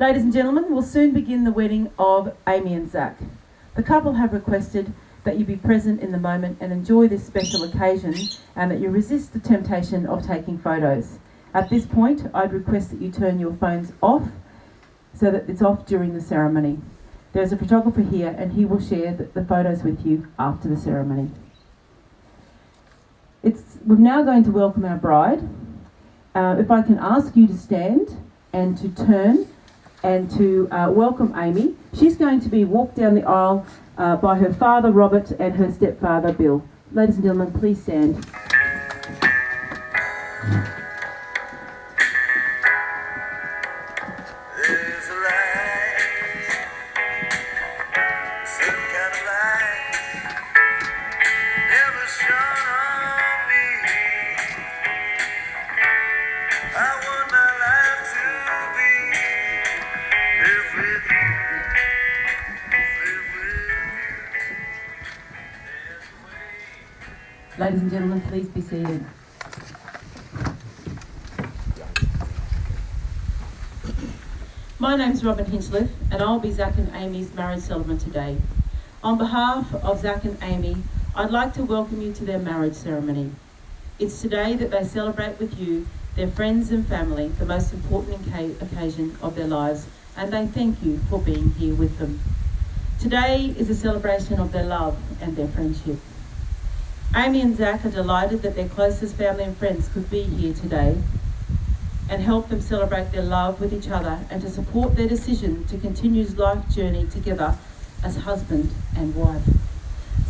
Ladies and gentlemen, we'll soon begin the wedding of Amy and Zach. The couple have requested that you be present in the moment and enjoy this special occasion, and that you resist the temptation of taking photos. At this point, I'd request that you turn your phones off so that it's off during the ceremony. There's a photographer here and he will share the photos with you after the ceremony. We're now going to welcome our bride. If I can ask you to stand and to turn and to welcome Amy. She's going to be walked down the aisle by her father, Robert, and her stepfather, Bill. Ladies and gentlemen, please stand. Ladies and gentlemen, please be seated. My name's Robern Hinchliffe, and I'll be Zach and Amy's marriage celebrant today. On behalf of Zach and Amy, I'd like to welcome you to their marriage ceremony. It's today that they celebrate with you, their friends and family, the most important occasion of their lives, and they thank you for being here with them. Today is a celebration of their love and their friendship. Amy and Zach are delighted that their closest family and friends could be here today and help them celebrate their love with each other and to support their decision to continue life journey together as husband and wife.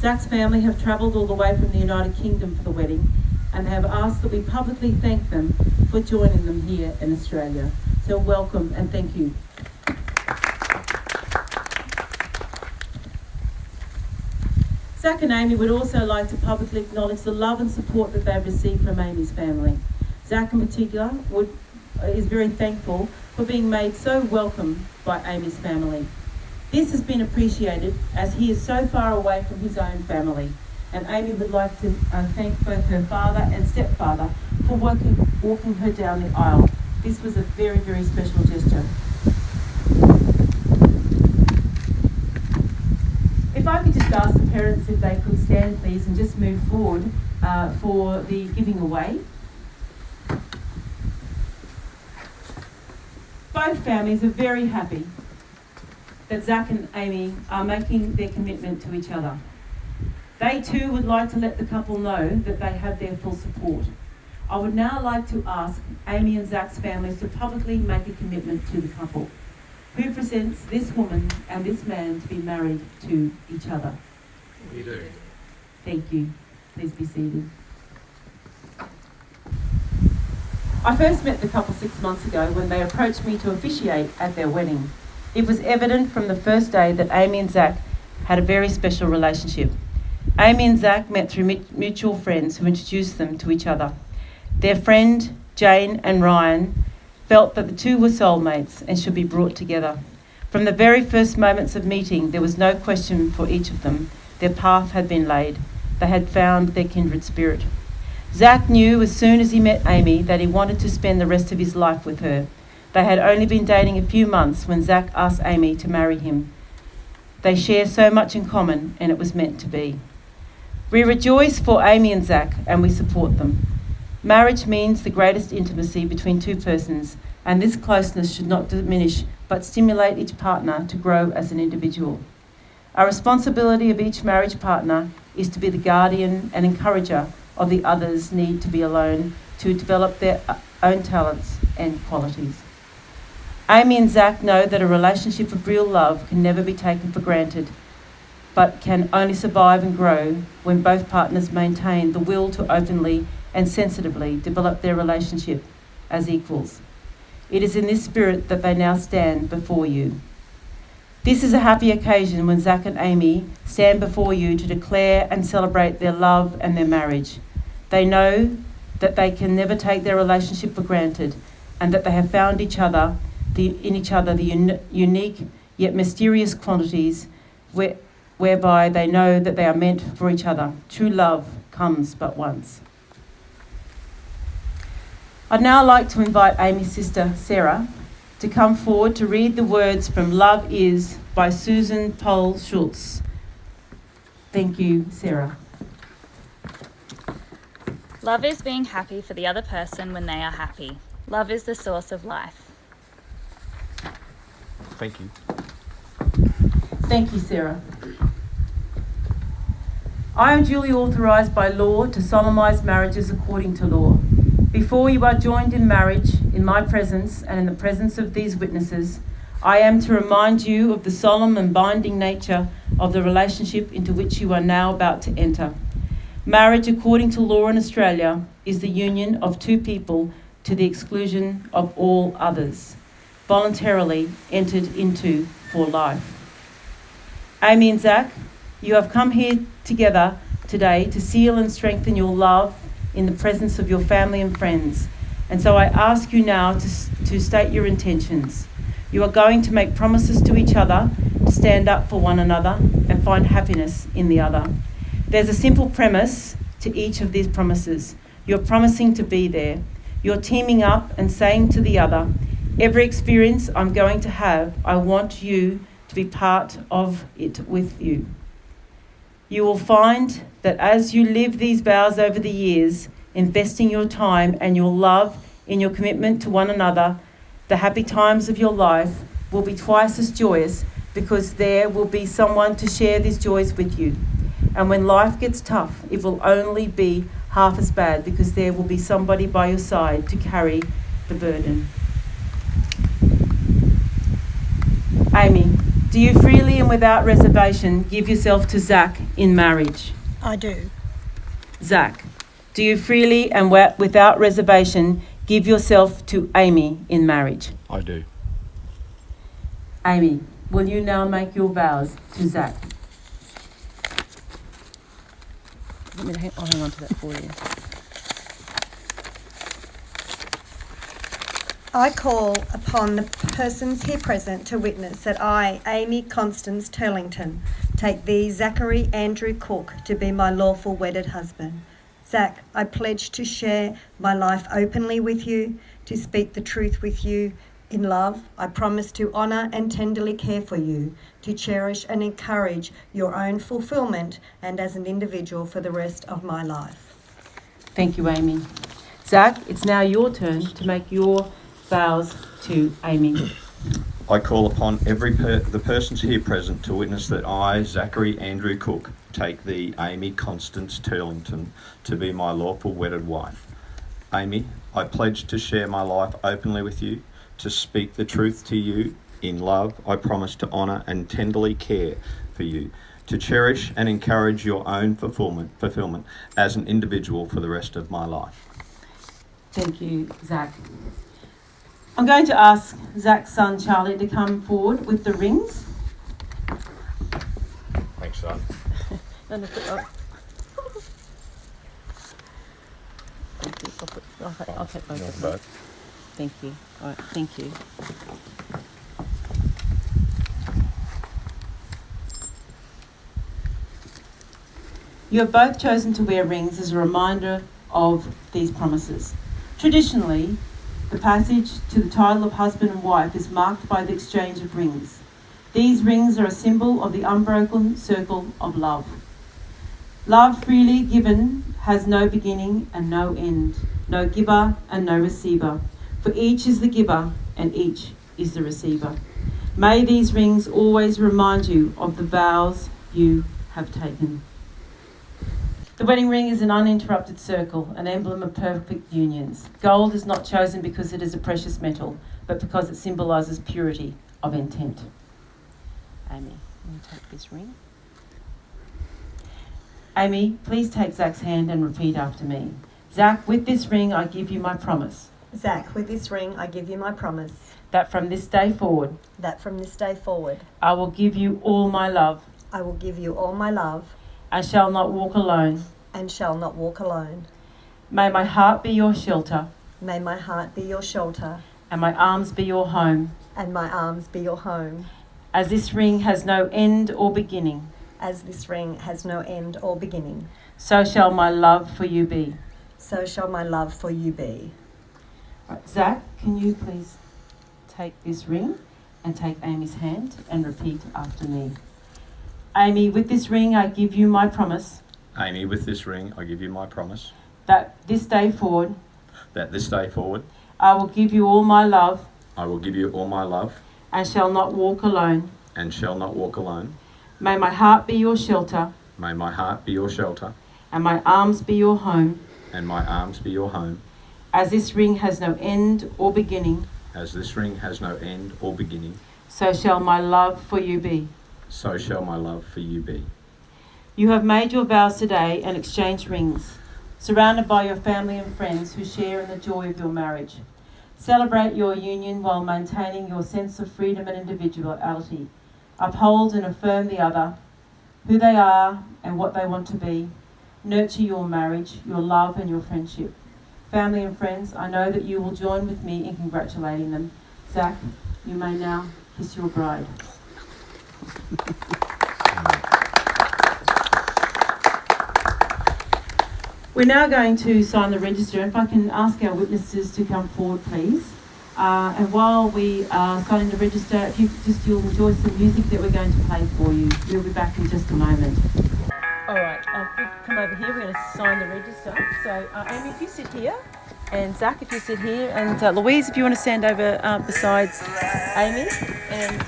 Zach's family have travelled all the way from the United Kingdom for the wedding and have asked that we publicly thank them for joining them here in Australia. So welcome and thank you. Zach and Amy would also like to publicly acknowledge the love and support that they've received from Amy's family. Zach in particular is very thankful for being made so welcome by Amy's family. This has been appreciated as he is so far away from his own family, and Amy would like to thank both her father and stepfather for walking her down the aisle. This was a very, very special gesture. If I could just ask the parents if they could stand, please, and just move forward for the giving away. Both families are very happy that Zach and Amy are making their commitment to each other. They too would like to let the couple know that they have their full support. I would now like to ask Amy and Zach's families to publicly make a commitment to the couple. Who presents this woman and this man to be married to each other? We do. Thank you. Please be seated. I first met the couple 6 months ago when they approached me to officiate at their wedding. It was evident from the first day that Amy and Zach had a very special relationship. Amy and Zach met through mutual friends who introduced them to each other. Their friend, Jane and Ryan, felt that the two were soulmates and should be brought together. From the very first moments of meeting, there was no question for each of them. Their path had been laid. They had found their kindred spirit. Zach knew as soon as he met Amy that he wanted to spend the rest of his life with her. They had only been dating a few months when Zach asked Amy to marry him. They share so much in common, and it was meant to be. We rejoice for Amy and Zach, and we support them. Marriage means the greatest intimacy between two persons, and this closeness should not diminish but stimulate each partner to grow as an individual. A responsibility of each marriage partner is to be the guardian and encourager of the other's need to be alone, to develop their own talents and qualities. Amy and Zach know that a relationship of real love can never be taken for granted, but can only survive and grow when both partners maintain the will to openly and sensitively develop their relationship as equals. It is in this spirit that they now stand before you. This is a happy occasion when Zach and Amy stand before you to declare and celebrate their love and their marriage. They know that they can never take their relationship for granted, and that they have found in each other the unique yet mysterious qualities whereby they know that they are meant for each other. True love comes but once. I'd now like to invite Amy's sister, Sarah, to come forward to read the words from Love Is by Susan Pohl Schultz. Thank you, Sarah. Love is being happy for the other person when they are happy. Love is the source of life. Thank you. Thank you, Sarah. I am duly authorised by law to solemnise marriages according to law. Before you are joined in marriage, in my presence and in the presence of these witnesses, I am to remind you of the solemn and binding nature of the relationship into which you are now about to enter. Marriage, according to law in Australia, is the union of two people to the exclusion of all others, voluntarily entered into for life. Amy and Zach, you have come here together today to seal and strengthen your love in the presence of your family and friends. And so I ask you now to state your intentions. You are going to make promises to each other to stand up for one another and find happiness in the other. There's a simple premise to each of these promises. You're promising to be there. You're teaming up and saying to the other, every experience I'm going to have, I want you to be part of it with you. You will find that as you live these vows over the years, investing your time and your love in your commitment to one another, the happy times of your life will be twice as joyous because there will be someone to share these joys with you. And when life gets tough, it will only be half as bad because there will be somebody by your side to carry the burden. Amy, do you freely and without reservation give yourself to Zach in marriage? I do. Zach, do you freely and without reservation give yourself to Amy in marriage? I do. Amy, will you now make your vows to Zach? I'll hang on to that for you. I call upon the persons here present to witness that I, Amy Constance Turlington, take thee, Zachary Andrew Cook, to be my lawful wedded husband. Zach, I pledge to share my life openly with you, to speak the truth with you. In love, I promise to honour and tenderly care for you, to cherish and encourage your own fulfilment and as an individual for the rest of my life. Thank you, Amy. Zach, it's now your turn to make your vows to Amy. I call upon the persons here present to witness that I, Zachary Andrew Cook, take thee, Amy Constance Turlington, to be my lawful wedded wife. Amy, I pledge to share my life openly with you, to speak the truth to you. In love, I promise to honour and tenderly care for you, to cherish and encourage your own fulfilment as an individual for the rest of my life. Thank you, Zach. I'm going to ask Zach's son, Charlie, to come forward with the rings. Thanks, son. I'll take both of them. Thank you. All right, thank you. You have both chosen to wear rings as a reminder of these promises. Traditionally, the passage to the title of husband and wife is marked by the exchange of rings. These rings are a symbol of the unbroken circle of love. Love freely given has no beginning and no end, no giver and no receiver. For each is the giver and each is the receiver. May these rings always remind you of the vows you have taken. The wedding ring is an uninterrupted circle, an emblem of perfect unions. Gold is not chosen because it is a precious metal, but because it symbolises purity of intent. Amy, will you take this ring? Amy, please take Zach's hand and repeat after me. Zach, with this ring I give you my promise. Zach, with this ring I give you my promise. That from this day forward. That from this day forward. I will give you all my love. I will give you all my love. I shall not walk alone. And shall not walk alone. May my heart be your shelter. May my heart be your shelter. And my arms be your home. And my arms be your home. As this ring has no end or beginning. As this ring has no end or beginning. So shall my love for you be. So shall my love for you be. Right, Zach, can you please take this ring and take Amy's hand and repeat after me. Amy, with this ring I give you my promise. Amy, with this ring I give you my promise That this day forward that this day forward I will give you all my love I will give you all my love and shall not walk alone. and shall not walk alone. May my heart be your shelter May my heart be your shelter and my arms be your home. and my arms be your home. As this ring has no end or beginning, As this ring has no end or beginning, so shall my love for you be. so shall my love for you be. You have made your vows today and exchanged rings, surrounded by your family and friends who share in the joy of your marriage. Celebrate your union while maintaining your sense of freedom and individuality. Uphold and affirm the other, who they are and what they want to be. Nurture your marriage, your love and your friendship. Family and friends, I know that you will join with me in congratulating them. Zach, you may now kiss your bride. We're now going to sign the register. If I can ask our witnesses to come forward, please. And while we are signing the register, if you'll enjoy some music that we're going to play for you. We'll be back in just a moment. All right, we'll come over here. We're going to sign the register. So, Amy, if you sit here, and Zach, if you sit here, and Louise, if you want to stand over besides Amy, and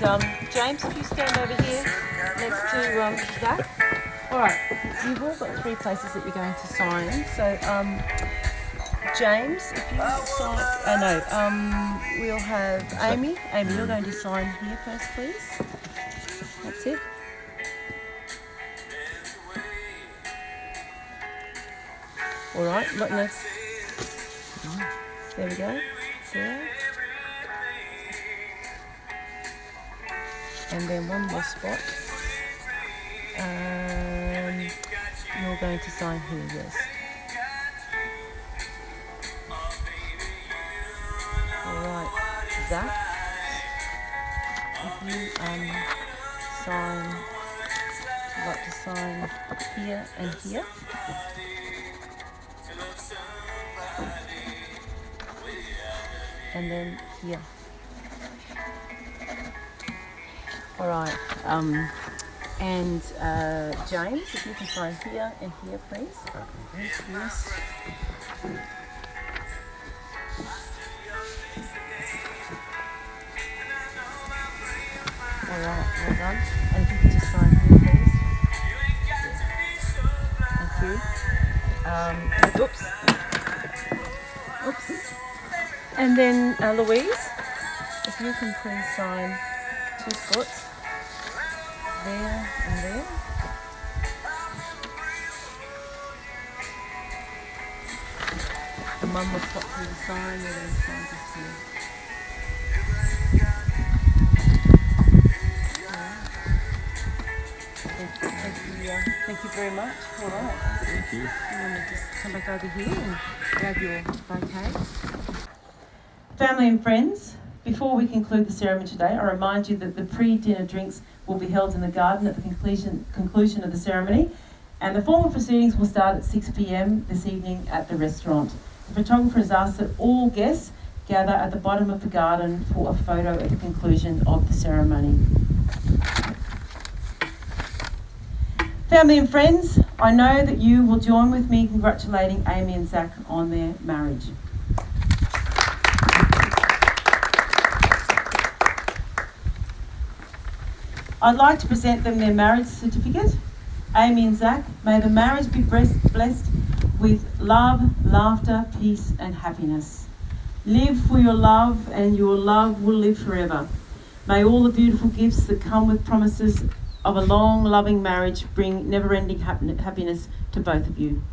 James, if you stand over here next to Zach. All right, you've all got 3 places that you're going to sign. So, James, if you sign, we'll have Amy. Amy, you're going to sign here first, please. That's it. All right, let's. There we go. There. And then one more spot. You're going to sign here, yes. Alright, Zach, if you like to sign here and here. And then here. Alright, and James, if you can sign here and here, please. Yes. All right, well done. And if you could just sign here, please. Thank you. Oops. And then Louise, if you can please sign 2 spots. There and there. And one more spot for you to sign, and then sign just here. Thank you very much. All right. Thank you. And then just come back over here and grab your bouquet. Family and friends, before we conclude the ceremony today, I remind you that the pre-dinner drinks will be held in the garden at the conclusion of the ceremony, and the formal proceedings will start at 6 p.m. this evening at the restaurant. The photographer has asked that all guests gather at the bottom of the garden for a photo at the conclusion of the ceremony. Family and friends, I know that you will join with me in congratulating Amy and Zach on their marriage. I'd like to present them their marriage certificate. Amy and Zach, may the marriage be blessed with love, laughter, peace and happiness. Live for your love and your love will live forever. May all the beautiful gifts that come with promises of a long, loving marriage bring never-ending happiness to both of you.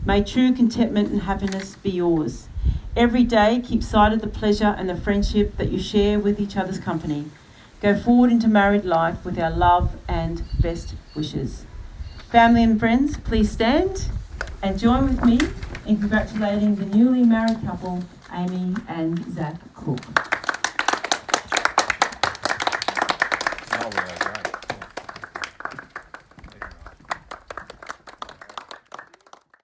May true contentment and happiness be yours. Every day, keep sight of the pleasure and the friendship that you share with each other's company. Go forward into married life with our love and best wishes. Family and friends, please stand and join with me in congratulating the newly married couple, Amy and Zach Cook.